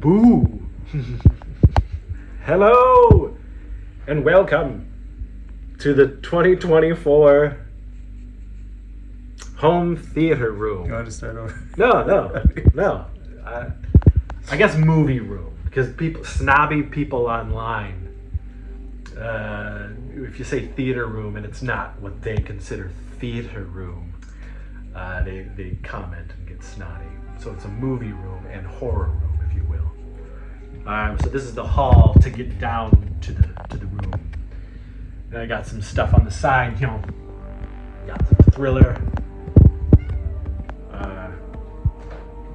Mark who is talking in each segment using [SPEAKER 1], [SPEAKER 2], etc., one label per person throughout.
[SPEAKER 1] Boo! Hello and welcome to the 2024 home theater room.
[SPEAKER 2] You want to start over?
[SPEAKER 1] No. I guess movie room, because snobby people online, if you say theater room and it's not what they consider theater room, they comment and get snotty. So it's a movie room and horror room, if you will. So this is the hall to get down to the room. And I got some stuff on the side, got some thriller.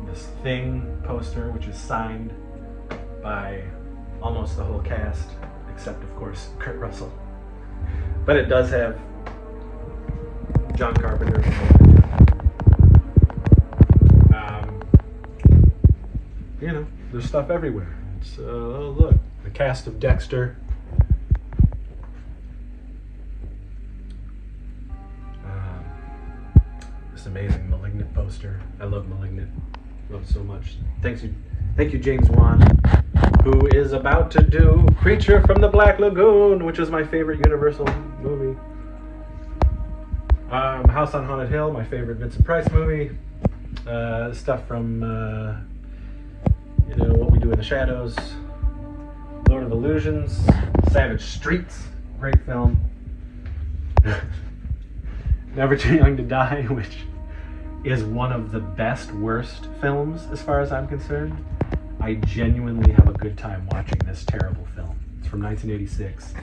[SPEAKER 1] This Thing poster, which is signed by almost the whole cast, except of course Kurt Russell. But it does have John Carpenter. There's stuff everywhere. It's look, the cast of Dexter. This amazing Malignant poster. I love Malignant. Love it so much. Thank you, James Wan, who is about to do Creature from the Black Lagoon, which is my favorite Universal movie. House on Haunted Hill, my favorite Vincent Price movie. Stuff from What We Do in the Shadows, Lord of Illusions, Savage Streets, great film. Never Too Young to Die, which is one of the best worst films as far as I'm concerned. I genuinely have a good time watching this terrible film. It's from 1986.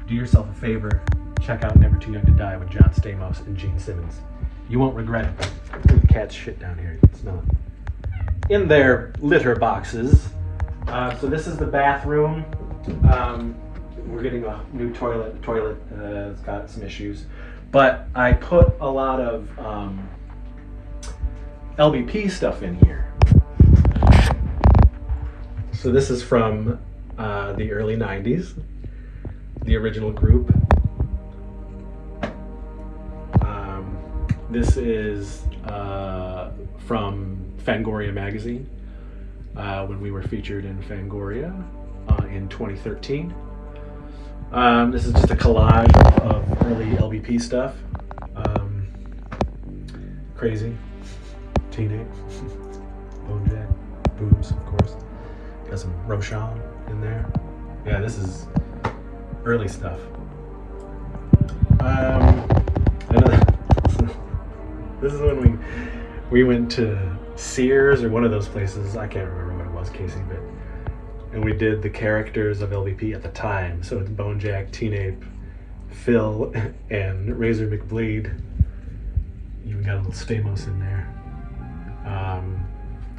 [SPEAKER 1] Do yourself a favor, check out Never Too Young to Die with John Stamos and Gene Simmons. You won't regret it. The cat's shit down here. It's not in their litter boxes. So this is the bathroom. We're getting a new toilet. It's got some issues. But I put a lot of LBP stuff in here. So this is from the early 90s, the original group. This is from Fangoria magazine, when we were featured in Fangoria in 2013. This is just a collage of early LBP stuff. Crazy, Teenage, Bonejack, Boobs, of course. Got some Roshan in there. Yeah, this is early stuff. This is when we went to Sears or one of those places. I can't remember what it was, Casey, and we did the characters of LVP at the time. So it's Bonejack, Teenape, Phil, and Razor McBleed. Even got a little Stamos in there.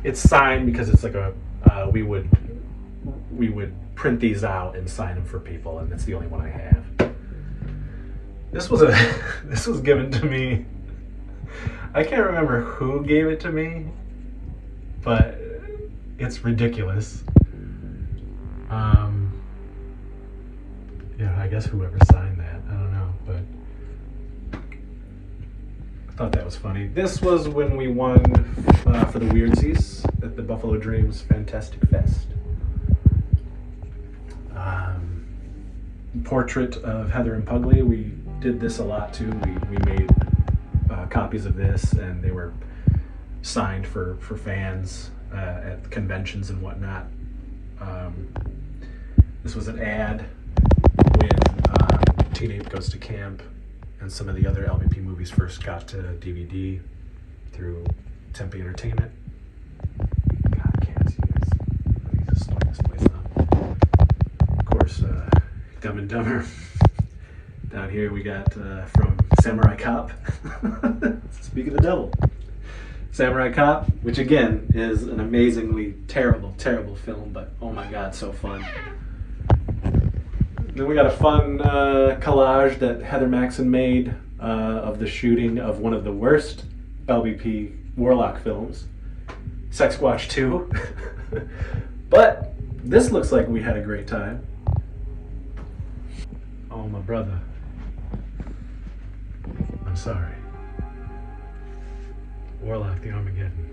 [SPEAKER 1] It's signed because it's like we would print these out and sign them for people, and that's the only one I have. This was given to me. I can't remember who gave it to me, but it's ridiculous. I guess whoever signed that, I don't know, but I thought that was funny. This was when we won for the Weirdsies at the Buffalo Dreams Fantastic Fest. Portrait of Heather and Pugly. We did this a lot too. We made copies of this, and they were signed for fans at conventions and whatnot. This was an ad when Teenape Goes to Camp and some of the other LVP movies first got to DVD through Tempe Entertainment. God, I can't see this. Let me just slow this place down. Of course, Dumb and Dumber. Down here we got from Samurai Cop. Speak of the devil. Samurai Cop, which again is an amazingly terrible film, but oh my god, so fun. Then we got a fun collage that Heather Maxon made of the shooting of one of the worst LBP Warlock films, Sexquatch 2. But this looks like we had a great time. Oh, my brother. I'm sorry. Warlock the Armageddon.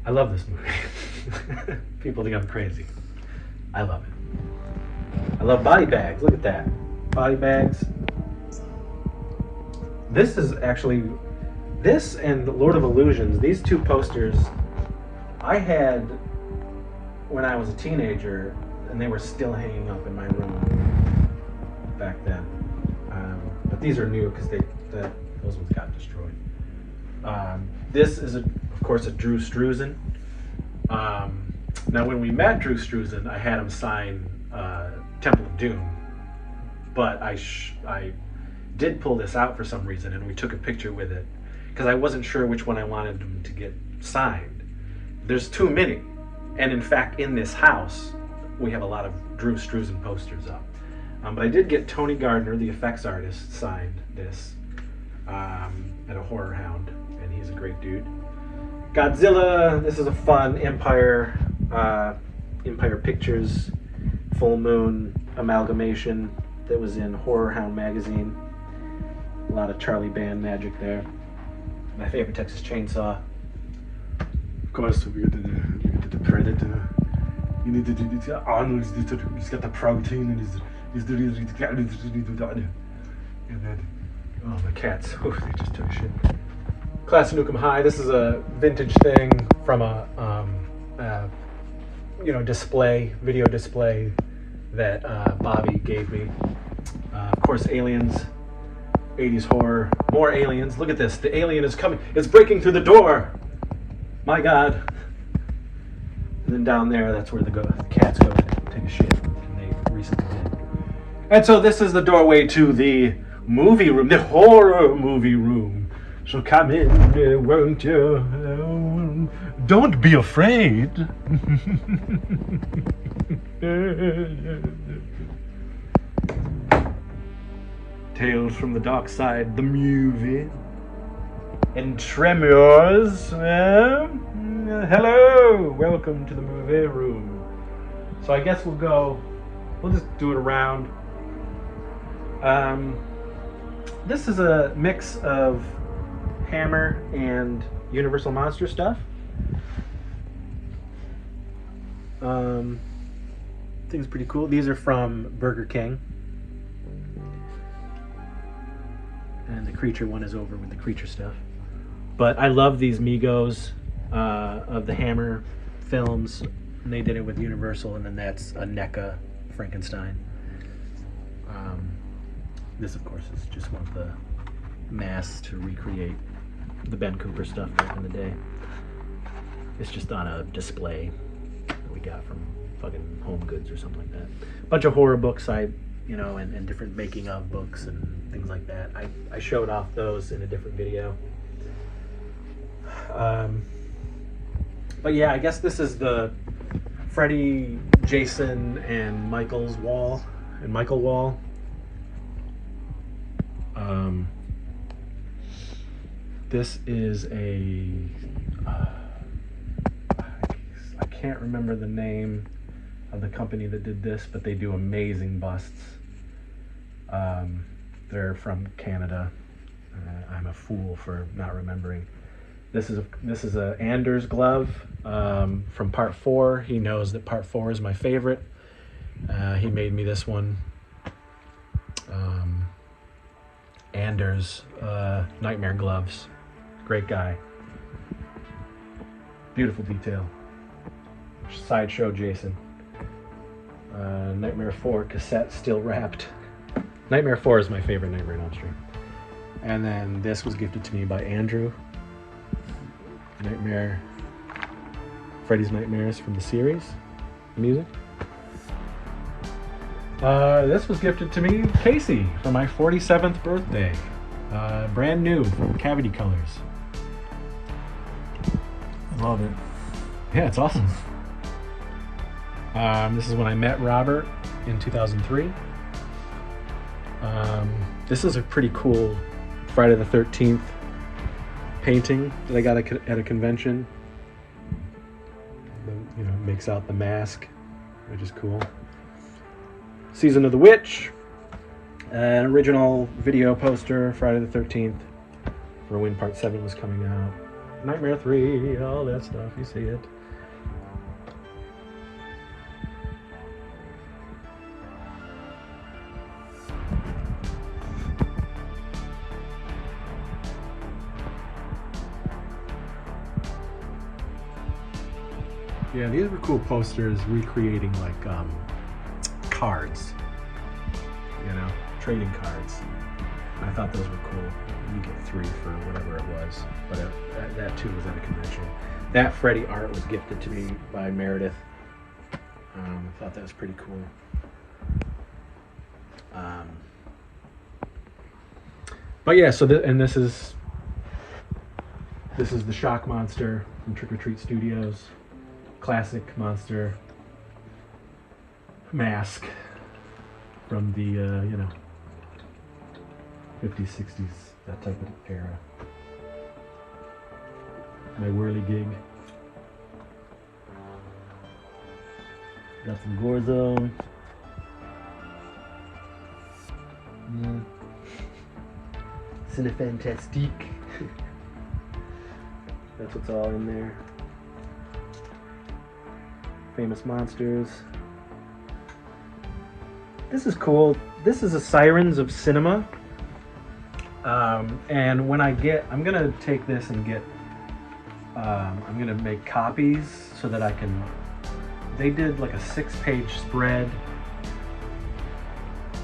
[SPEAKER 1] I love this movie. People think I'm crazy. I love it. I love body bags. Look at that. Body bags. This is actually, this and Lord of Illusions, these two posters I had when I was a teenager, and they were still hanging up in my room back then. But these are new because those ones got destroyed. This is, of course, a Drew Struzan. Now, when we met Drew Struzan, I had him sign Temple of Doom, but I did pull this out for some reason, and we took a picture with it because I wasn't sure which one I wanted him to get signed. There's too many, and in fact, in this house, we have a lot of Drew Struzan posters up. But I did get Tony Gardner, the effects artist, signed this at a Horror Hound, and he's a great dude. Godzilla, this is a fun Empire Pictures Full Moon amalgamation that was in Horror Hound magazine. A lot of Charlie Band magic there. My favorite Texas Chainsaw. Of course, we get the Predator. You need to do this. Arnold, he's got the protein and he's oh, my cats. Oh, they just took shit. Class of Nukem High. This is a vintage thing from a video display that Bobby gave me. Of course, Aliens, 80s horror, more aliens. Look at this. The alien is coming. It's breaking through the door. My God. And then down there, that's where the cats go to take a shit. And they recently did. And so this is the doorway to the movie room, the horror movie room. So come in, won't you? Don't be afraid. Tales from the Dark Side, the movie. And Tremors. Hello, welcome to the movie room. So I guess we'll just do it around. This is a mix of Hammer and Universal Monster stuff. Things pretty cool. These are from Burger King. And the Creature one is over with the Creature stuff. But I love these Migos of the Hammer films. And they did it with Universal, and then that's a NECA Frankenstein. This, of course, is just one of the masks to recreate the Ben Cooper stuff back in the day. It's just on a display that we got from fucking Home Goods or something like that. A bunch of horror books and different making of books and things like that. I showed off those in a different video. But yeah, I guess this is the Freddy, Jason, and Michael wall. This is I can't remember the name of the company that did this, but they do amazing busts. They're from Canada. I'm a fool for not remembering. This is a Anders glove from Part 4. He knows that Part 4 is my favorite. He made me this one. Anders Nightmare gloves. Great guy. Beautiful detail. Sideshow Jason. Nightmare 4 cassette still wrapped. Nightmare 4 is my favorite Nightmare on Elm Street. And then this was gifted to me by Andrew. Freddy's Nightmares from the series, music. This was gifted to me, Casey, for my 47th birthday. Brand new from Cavity Colors.
[SPEAKER 2] I love it.
[SPEAKER 1] Yeah, it's awesome. This is when I met Robert in 2003. This is a pretty cool Friday the 13th painting that I got at a convention. Makes out the mask, which is cool. Season of the Witch, an original video poster, Friday the 13th, for when Part 7 was coming out. Nightmare 3, all that stuff, you see it. Yeah, these were cool posters recreating like cards, you know, trading cards. I thought those were cool. You get 3 for whatever it was, but that too was at a convention. That Freddy art was gifted to me by Meredith. I thought that was pretty cool. But yeah, so this is the Shock Monster from Trick or Treat Studios. Classic monster mask from the you know, 50s, 60s, that type of era. My whirligig. Got some Gorzo. Yeah. Cinefantastique. That's what's all in there. Famous monsters. This is cool. This is a Sirens of Cinema. And when I'm gonna take this and get, I'm gonna make copies so that I can, they did like a 6-page spread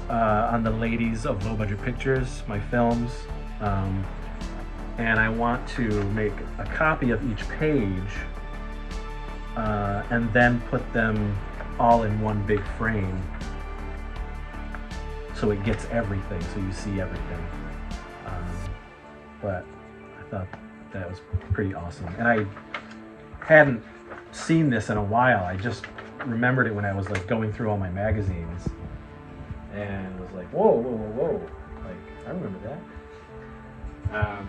[SPEAKER 1] on the ladies of low budget pictures, my films. And I want to make a copy of each page and then put them all in one big frame so it gets everything, so you see everything. But I thought that was pretty awesome. And I hadn't seen this in a while. I just remembered it when I was like going through all my magazines and was like, whoa, whoa, whoa, whoa. Like, I remember that.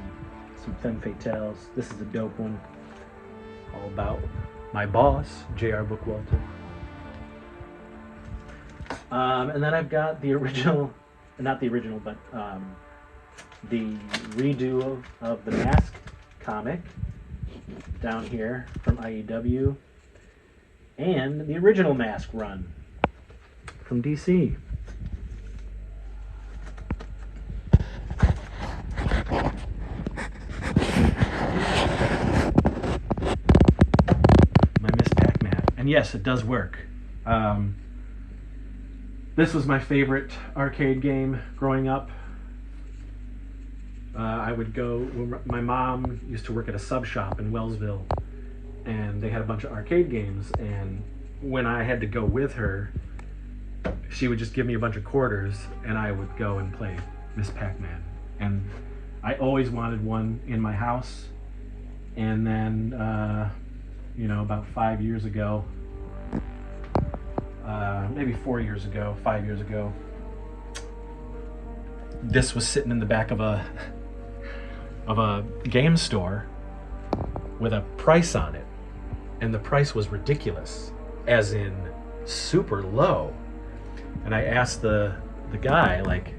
[SPEAKER 1] Some femme fatales. This is a dope one. All about my boss, J.R. Bookwalter. And then I've got the original, not the original, but the redo of the Mask comic down here from IEW, and the original Mask run from DC. My Miss Pac-Man. And yes, it does work. This was my favorite arcade game growing up. I would go, my mom used to work at a sub shop in Wellsville, and they had a bunch of arcade games, and when I had to go with her, she would just give me a bunch of quarters, and I would go and play Miss Pac-Man. And I always wanted one in my house, and then, you know, about 5 years ago, maybe 4 years ago, 5 years ago, this was sitting in the back of a game store with a price on it, and the price was ridiculous, as in super low. And I asked the guy, like,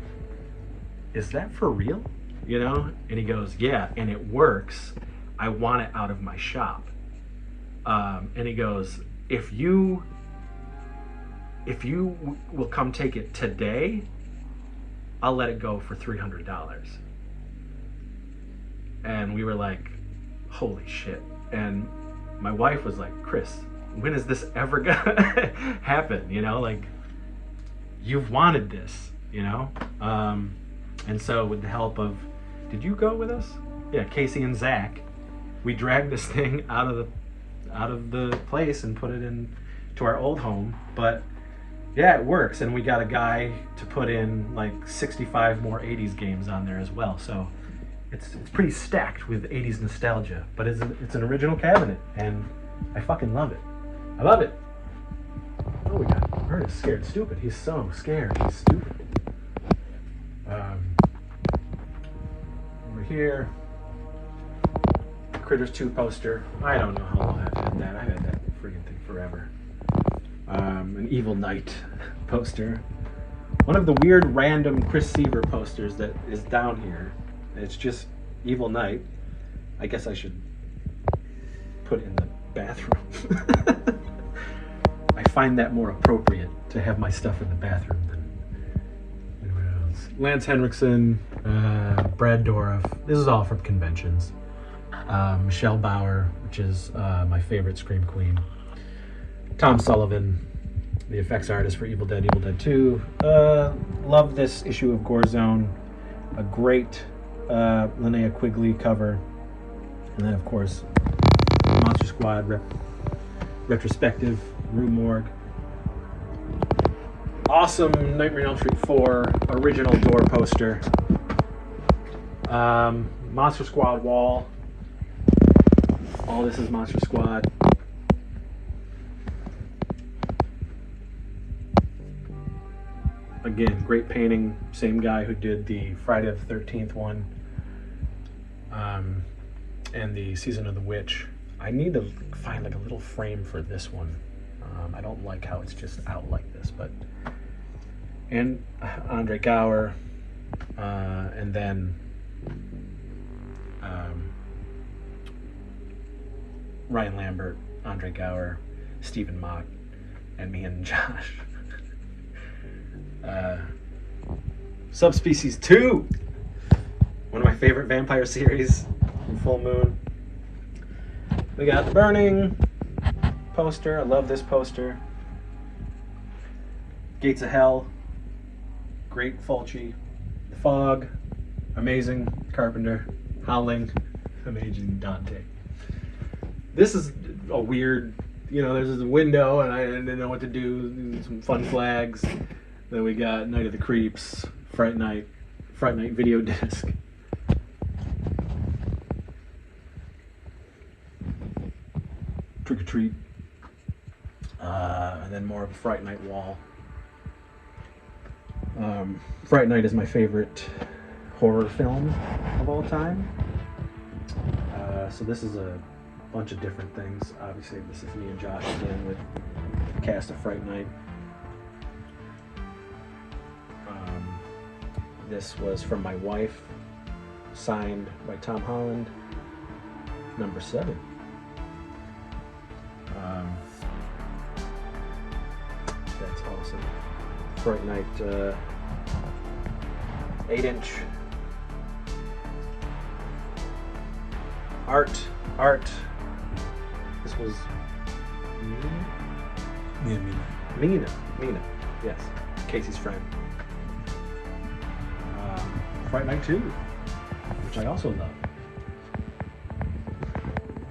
[SPEAKER 1] is that for real? You know? And he goes, yeah, and it works. I want it out of my shop. And he goes, if you will come take it today, I'll let it go for $300. And we were like, holy shit. And my wife was like, Chris, when is this ever gonna happen? You know, like, you've wanted this, you know? And so with the help of, did you go with us? Yeah, Casey and Zach, we dragged this thing out of the place and put it in to our old home. But yeah, it works. And we got a guy to put in like 65 more 80s games on there as well. So it's pretty stacked with 80s nostalgia, but it's an original cabinet, and I fucking love it. I love it. Oh, we got Ernest scared stupid. He's so scared. He's stupid. Over here, Critters 2 poster. I don't know how long I've had that. I've had that friggin' thing forever. An Evil Knight poster. One of the weird random Chris Seaver posters that is down here. It's just Evil Knight. I guess I should put it in the bathroom. I find that more appropriate to have my stuff in the bathroom than anywhere else. Lance Henriksen, Brad Dourif. This is all from conventions. Michelle Bauer, which is my favorite Scream Queen. Tom Sullivan, the effects artist for Evil Dead 2. Love this issue of Gore Zone. A great Linnea Quigley cover. And then, of course, Monster Squad retrospective, Rue Morgue. Awesome Nightmare on Elm Street 4 original door poster. Monster Squad wall. All this is Monster Squad. Again, great painting. Same guy who did the Friday the 13th one. And the Season of the Witch. I need to find like a little frame for this one. I don't like how it's just out like this, but... And Andre Gower. And then... Ryan Lambert, Andre Gower, Stephen Mott, and me and Josh. Subspecies 2, one of my favorite vampire series from Full Moon. We got the Burning poster. I love this poster. Gates of Hell, great Fulci. The Fog, amazing Carpenter. Howling, amazing Dante. This is a weird, there's a window and I didn't know what to do. Some fun flags. Then we got Night of the Creeps, Fright Night video disc. Trick or Treat. And then more of a Fright Night wall. Fright Night is my favorite horror film of all time. So this is a bunch of different things. Obviously, this is me and Josh again with the cast of Fright Night. This was from my wife, signed by Tom Holland, number 7. That's awesome. Fright Night 8-inch art. This was Mina. Yes, Casey's friend. Fright Night 2, which I also love.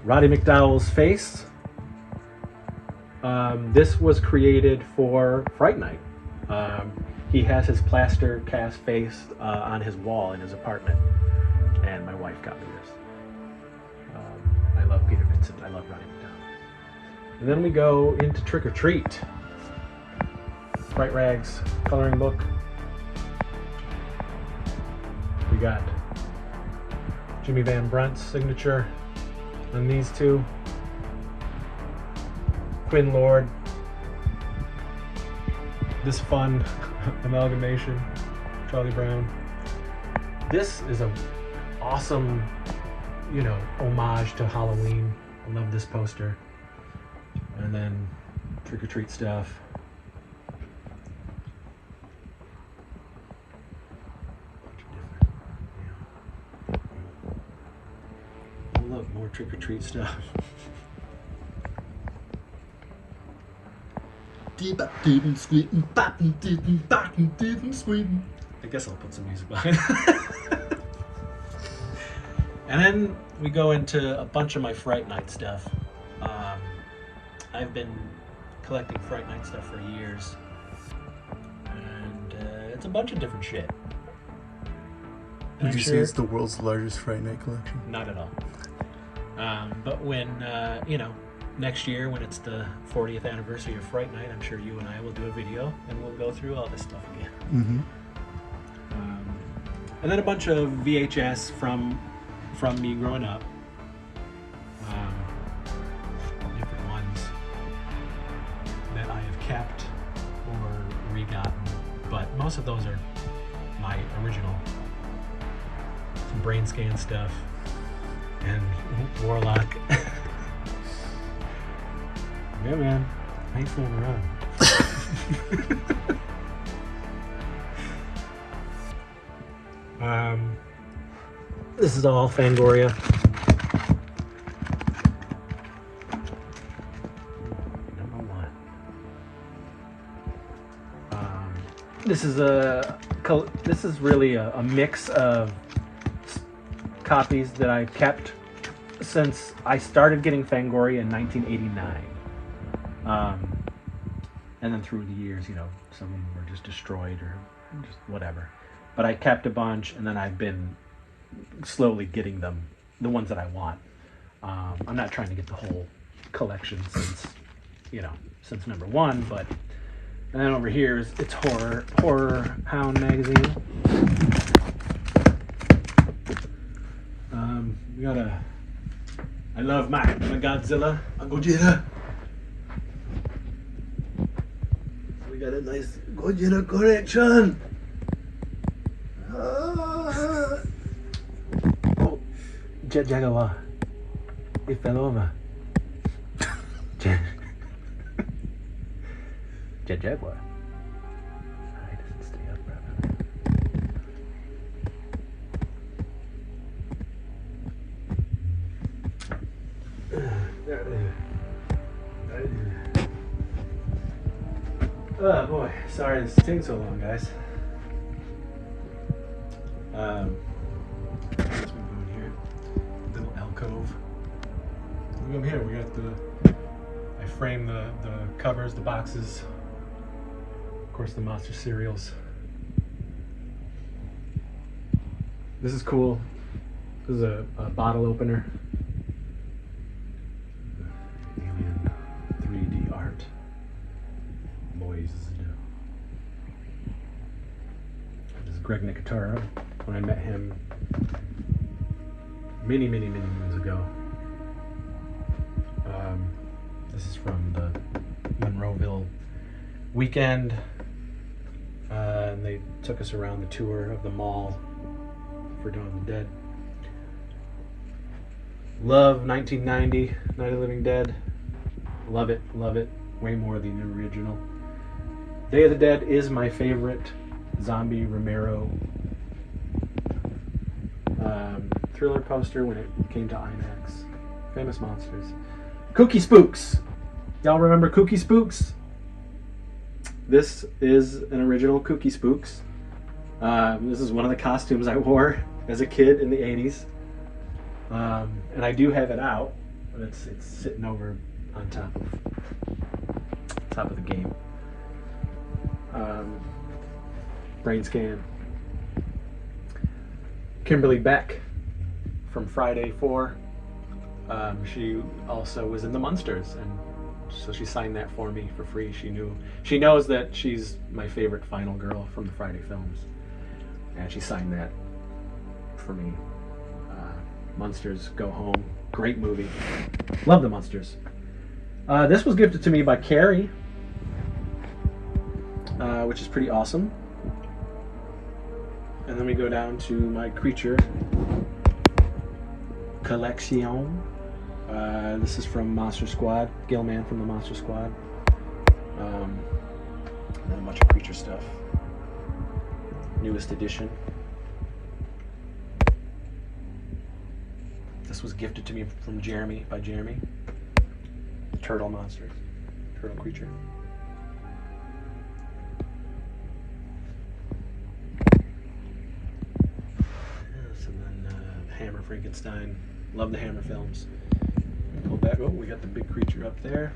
[SPEAKER 1] Roddy McDowell's face. This was created for Fright Night. He has his plaster cast face on his wall in his apartment, and my wife got me this. I love Peter Vincent. I love Roddy McDowell. And then we go into Trick or Treat. Fright Rags coloring book. We got Jimmy Van Brunt's signature on these two. Quinn Lord. This fun amalgamation. Charlie Brown. This is an awesome, homage to Halloween. I love this poster. And then Trick or Treat stuff. Look, more Trick or Treat stuff. I guess I'll put some music behind. And then we go into a bunch of my Fright Night stuff. I've been collecting Fright Night stuff for years, and it's a bunch of different shit.
[SPEAKER 2] Would you say it's the world's largest Fright Night collection?
[SPEAKER 1] Not at all. But when, next year when it's the 40th anniversary of Fright Night, I'm sure you and I will do a video and we'll go through all this stuff again.
[SPEAKER 2] Mm-hmm.
[SPEAKER 1] And then a bunch of VHS from me growing up. Different ones that I have kept or re-gotten, but most of those are my original. Some brain scan stuff and Warlock. Yeah, man, I ain't fooling around. This is all Fangoria. Number 1. This is really a mix of copies that I've kept since I started getting Fangoria in 1989. And then through the years, you know, some of them were just destroyed or just whatever. But I kept a bunch, and then I've been slowly getting them, the ones that I want. I'm not trying to get the whole collection since, you know, since number one, but and then over here is it's Horror Hound magazine. We got I love my Godzilla, a Godzilla. We got a nice Godzilla collection. Oh, Jet Jaguar. It fell over. Jet Jaguar. He doesn't stay up, brother. Oh boy, sorry this is taking so long, guys. Let's move on here. Little alcove. Look up here, we got I framed the covers, the boxes. Of course, the monster cereals. This is cool. This is a bottle opener. Alien 3D art. Boys. This is Greg Nicotero. When I met him many moons ago. This is from the Monroeville weekend. And they took us around the tour of the mall for Dawn of the Dead. Love 1990, Night of the Living Dead. Love it. Way more than the original. Day of the Dead is my favorite zombie Romero thriller poster when it came to IMAX. Famous Monsters. Kooky Spooks. Y'all remember Kooky Spooks? This is an original Kooky Spooks. This is one of the costumes I wore as a kid in the 80s. And I do have it out, but it's sitting over on top of the game. Brain scan. Kimberly Beck from Friday 4. She also was in the Munsters, and so she signed that for me for free. She knows that she's my favorite final girl from the Friday films, and she signed that for me. Munsters Go Home, great movie. Love the Munsters. This was gifted to me by Carrie, which is pretty awesome. And then we go down to my creature collection. This is from Monster Squad, Gilman from the Monster Squad. And then a bunch of creature stuff. Newest edition. This was gifted to me from Jeremy, by Jeremy. Turtle monsters. Turtle creature. Yes, and then Hammer Frankenstein. Love the Hammer films. Pull back. Oh, we got the big creature up there.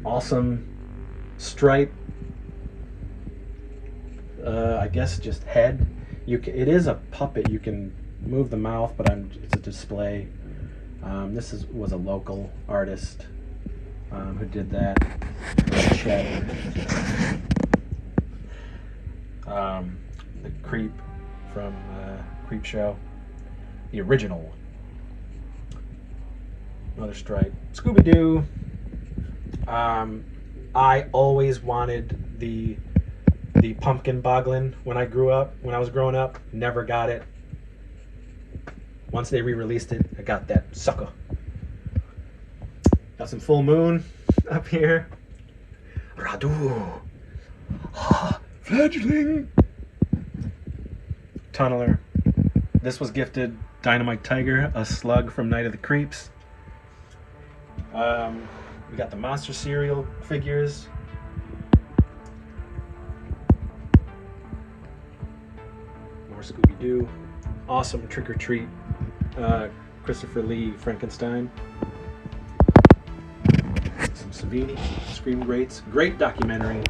[SPEAKER 1] Awesome stripe. I guess just head. It is a puppet. You can move the mouth, but it's a display. This was a local artist who did that. Chet. The Creep from Creep Show, the original. Another stripe. Scooby-Doo. I always wanted the pumpkin boglin when I was growing up. Never got it. Once they re-released it, I got that sucker. Got some Full Moon up here. Radu. Fledgling. Tunneler. This was gifted Dynamite Tiger, a slug from Night of the Creeps. We got the monster cereal figures. More Scooby-Doo. Awesome Trick or Treat. Christopher Lee Frankenstein. Some Savini, Scream Greats. Great documentary.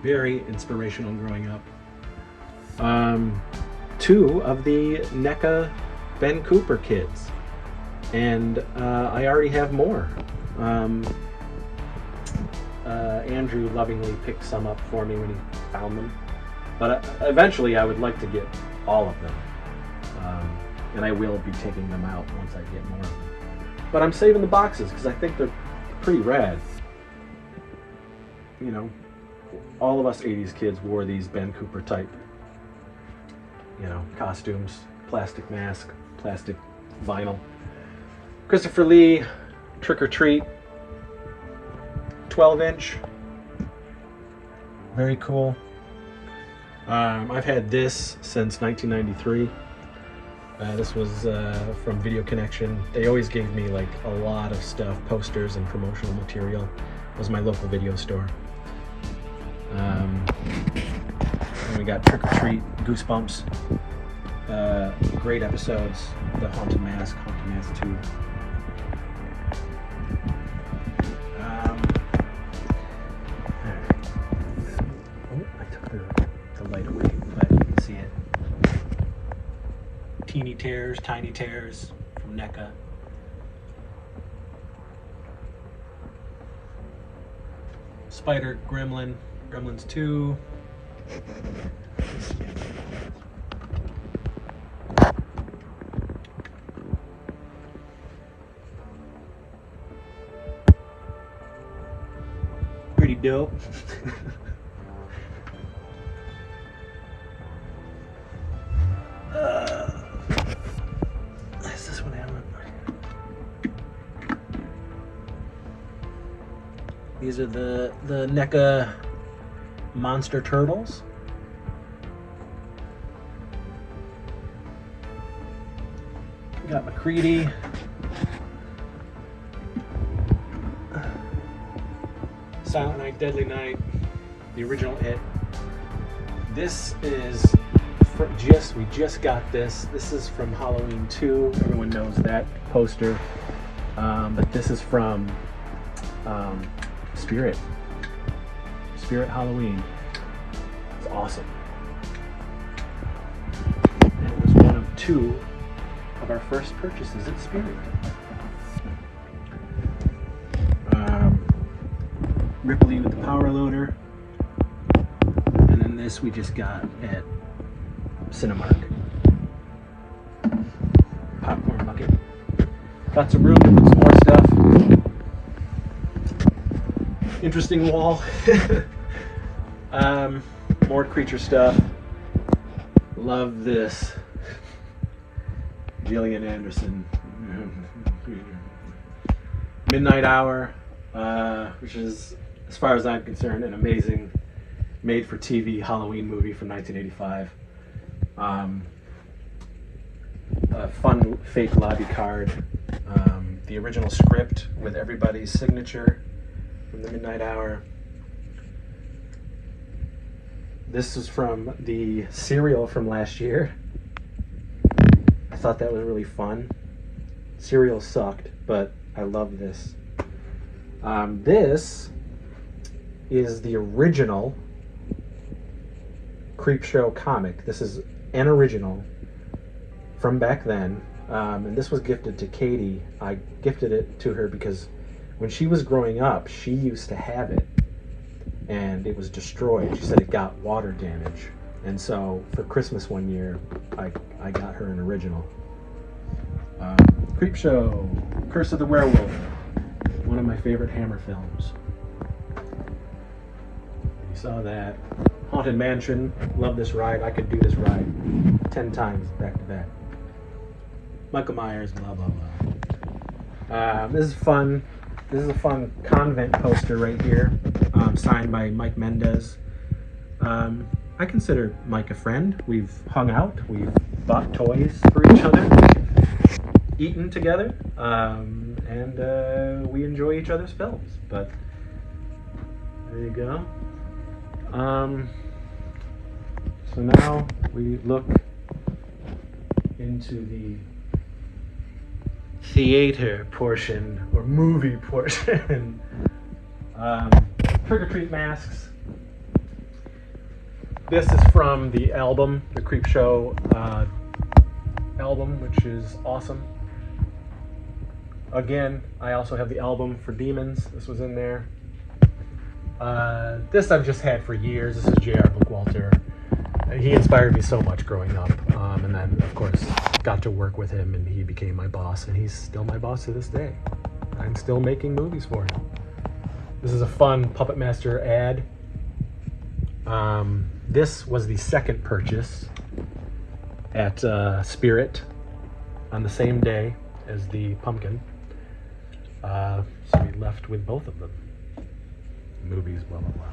[SPEAKER 1] Very inspirational growing up. 2 of the NECA Ben Cooper kids. And I already have more. Andrew lovingly picked some up for me when he found them. But eventually I would like to get all of them. And I will be taking them out once I get more of them. But I'm saving the boxes because I think they're pretty rad. You know, all of us 80s kids wore these Ben Cooper type, costumes, plastic mask, plastic vinyl. Christopher Lee, Trick or Treat, 12-inch. Very cool. I've had this since 1993. This was from Video Connection. They always gave me like a lot of stuff, posters and promotional material. It was my local video store. And we got Trick or Treat, Goosebumps. Great episodes. The Haunted Mask 2. I took the light away, but you can see it. Teeny Tears, Tiny Tears from NECA. Spider Gremlin, Gremlins 2. Pretty dope. Is this what happened? These are the NECA Monster Turtles. Got McCready. Silent Night, Deadly Night, the original It. This is we just got this. This is from Halloween 2. Everyone knows that poster. But this is from Spirit Halloween. It's awesome. And it was one of 2 of our first purchases at Spirit. Ripley with the power loader. And then this we just got at Cinemark. Popcorn bucket. Got some room to put some more stuff. Interesting wall. More creature stuff. Love this. Gillian Anderson. Midnight Hour, which is, as far as I'm concerned, an amazing made-for-TV Halloween movie from 1985. A fun fake lobby card. The original script with everybody's signature from the Midnight Hour. This is from the cereal from last year. I thought that was really fun. Cereal sucked, but I love this. This is the original Creepshow comic. This is an original from back then. And this was gifted to Katie. I gifted it to her because when she was growing up, she used to have it. And it was destroyed. She said it got water damage. And so for Christmas one year, I got her an original. Creepshow, Curse of the Werewolf, one of my favorite Hammer films. You saw that. Haunted Mansion, love this ride. I could do this ride 10 times back to back. Michael Myers, blah, blah, blah. This is fun. This is a fun convent poster right here, signed by Mike Mendez. I consider Mike a friend. We've hung out. We've bought toys for each other, eaten together, and we enjoy each other's films. But there you go. So now we look into the theater portion or movie portion. Trick or Treat masks. This is from the album, the Creepshow album, which is awesome. Again, I also have the album for Demons. This was in there. This I've just had for years. This is J.R. Bookwalter. He inspired me so much growing up. And then, of course, got to work with him, and he became my boss. And he's still my boss to this day. I'm still making movies for him. This is a fun Puppet Master ad. This was the second purchase at Spirit on the same day as the pumpkin. So we left with both of them. Movies, blah, blah, blah.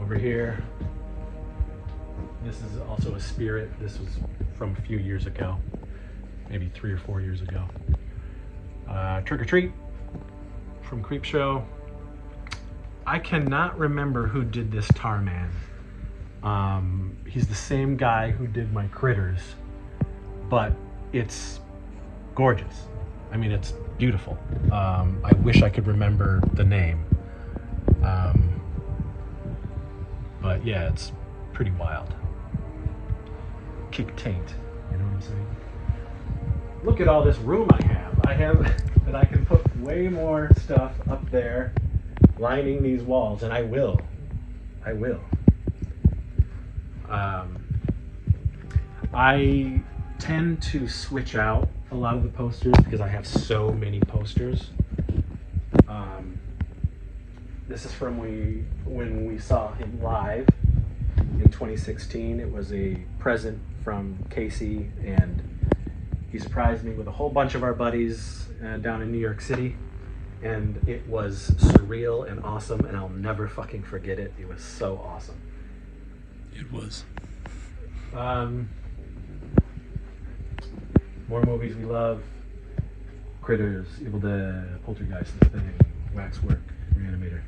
[SPEAKER 1] Over here, this is also a Spirit. This was from a few years ago, maybe 3 or 4 years ago. Trick or Treat from Creepshow. I cannot remember who did this Tarman. He's the same guy who did my Critters, but it's gorgeous. I mean, it's beautiful. I wish I could remember the name. But yeah, it's pretty wild. Kick taint, you know what I'm saying? Look at all this room I have. That I can put way more stuff up there lining these walls, and I will. I tend to switch out a lot of the posters because I have so many posters. This is from when we saw him live in 2016. It was a present from Casey, and he surprised me with a whole bunch of our buddies down in New York City. And it was surreal and awesome, and I'll never fucking forget it. It was so awesome.
[SPEAKER 2] It was.
[SPEAKER 1] More movies we love. Critters, Evil Dead, Poltergeist, The Thing, Waxwork, Reanimator.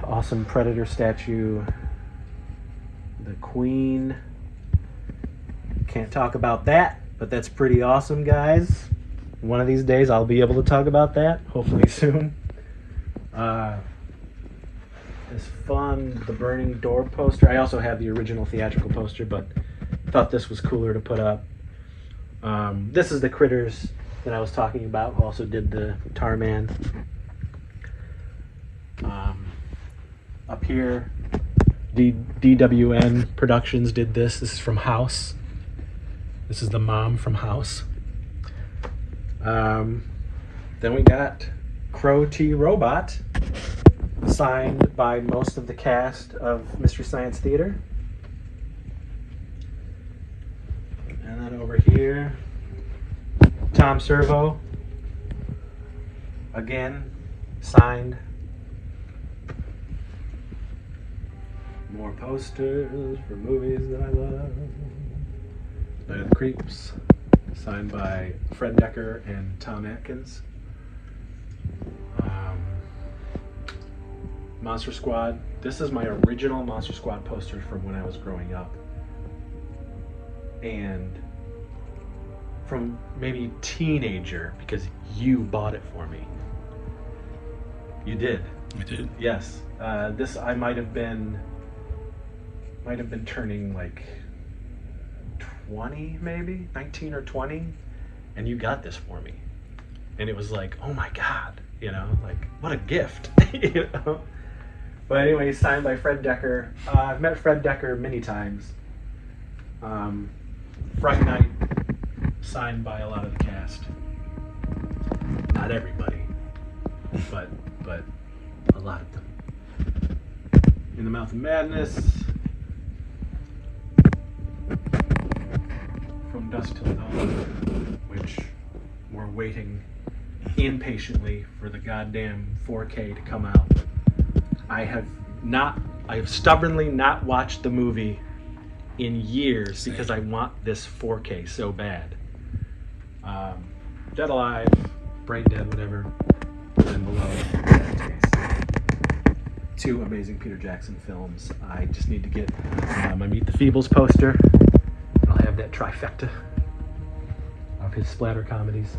[SPEAKER 1] Awesome Predator statue. The Queen. Can't talk about that, but that's pretty awesome, guys. One of these days I'll be able to talk about that, hopefully soon. It's fun, the Burning Door poster. I also have the original theatrical poster, but thought this was cooler to put up. This is the Critters that I was talking about, who also did the Tarman. Up here, DWN Productions did this. This is from House. This is the mom from House. Then we got Crow T. Robot, signed by most of the cast of Mystery Science Theater. And then over here, Tom Servo, again, signed. More posters for movies that I love. Night of the Creeps, signed by Fred Decker and Tom Atkins. Monster Squad. This is my original Monster Squad poster from when I was growing up. And from maybe teenager, because you bought it for me. You did.
[SPEAKER 2] I did.
[SPEAKER 1] Yes. This I might have been turning like 20, maybe 19 or 20, and you got this for me, and it was like, oh my god, you know, like what a gift. You know. But anyway, signed by Fred Decker. I've met Fred Decker many times. Fright Night, signed by a lot of the cast. Not everybody, but a lot of them. In the Mouth of Madness. From Dusk Till Dawn, which we're waiting impatiently for the goddamn 4K to come out. I have stubbornly not watched the movie in years because I want this 4K so bad. Dead Alive, Brain Dead, whatever. And then below, Bad Taste. Two amazing Peter Jackson films. I just need to get my Meet the Feebles poster. I'll have that trifecta of his splatter comedies.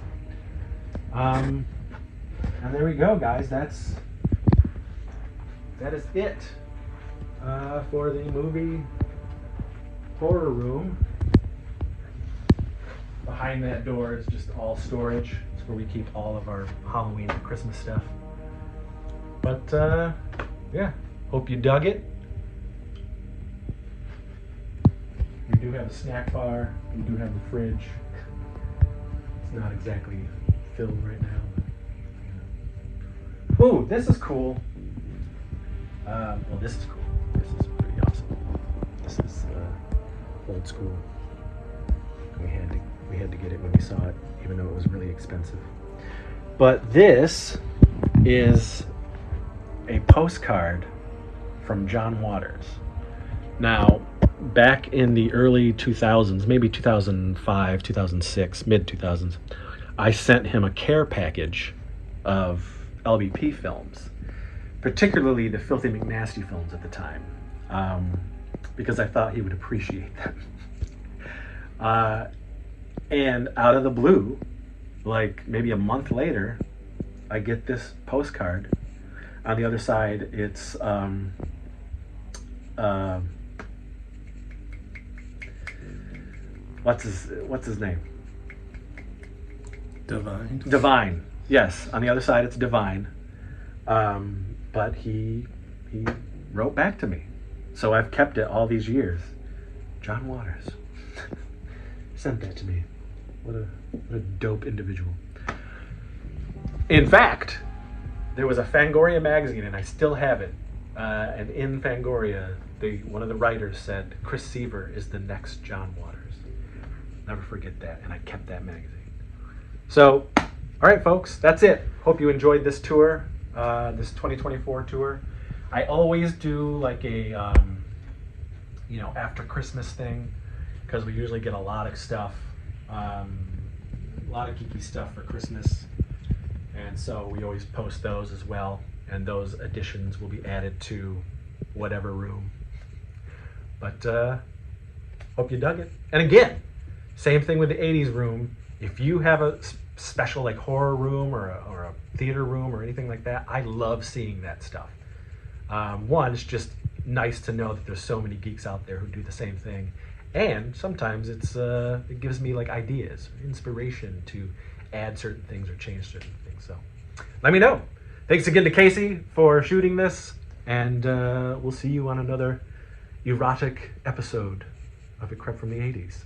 [SPEAKER 1] And there we go, guys. That is it for the movie horror room. Behind that door is just all storage. It's where we keep all of our Halloween and Christmas stuff. But yeah, hope you dug it. We do have a snack bar. We do have the fridge. It's not exactly filled right now. But, ooh, this is cool. Well, this is cool. This is pretty awesome. This is old school. We had to get it when we saw it, even though it was really expensive. But this is a postcard from John Waters. Now, back in the early 2000s, maybe 2005, 2006, mid 2000s, I sent him a care package of LBP films, particularly the Filthy McNasty films at the time, because I thought he would appreciate them. And out of the blue, like maybe a month later, I get this postcard. On the other side, it's what's his name?
[SPEAKER 2] Divine.
[SPEAKER 1] Divine. Yes. On the other side, it's Divine. But he wrote back to me, so I've kept it all these years. John Waters sent that to me. What a dope individual. In fact, there was a Fangoria magazine, and I still have it. And in Fangoria, one of the writers said, Chris Seaver is the next John Waters. Never forget that, and I kept that magazine. So, all right, folks, that's it. Hope you enjoyed this tour, this 2024 tour. I always do like a, after Christmas thing, because we usually get a lot of stuff, a lot of geeky stuff for Christmas. And so we always post those as well. And those additions will be added to whatever room. But hope you dug it. And again, same thing with the 80s room. If you have a special like horror room or a theater room or anything like that, I love seeing that stuff. One, it's just nice to know that there's so many geeks out there who do the same thing. And sometimes it gives me like ideas, inspiration to add certain things or change certain things. So let me know. Thanks again to Casey for shooting this, and we'll see you on another erotic episode of It Crept from the 80s.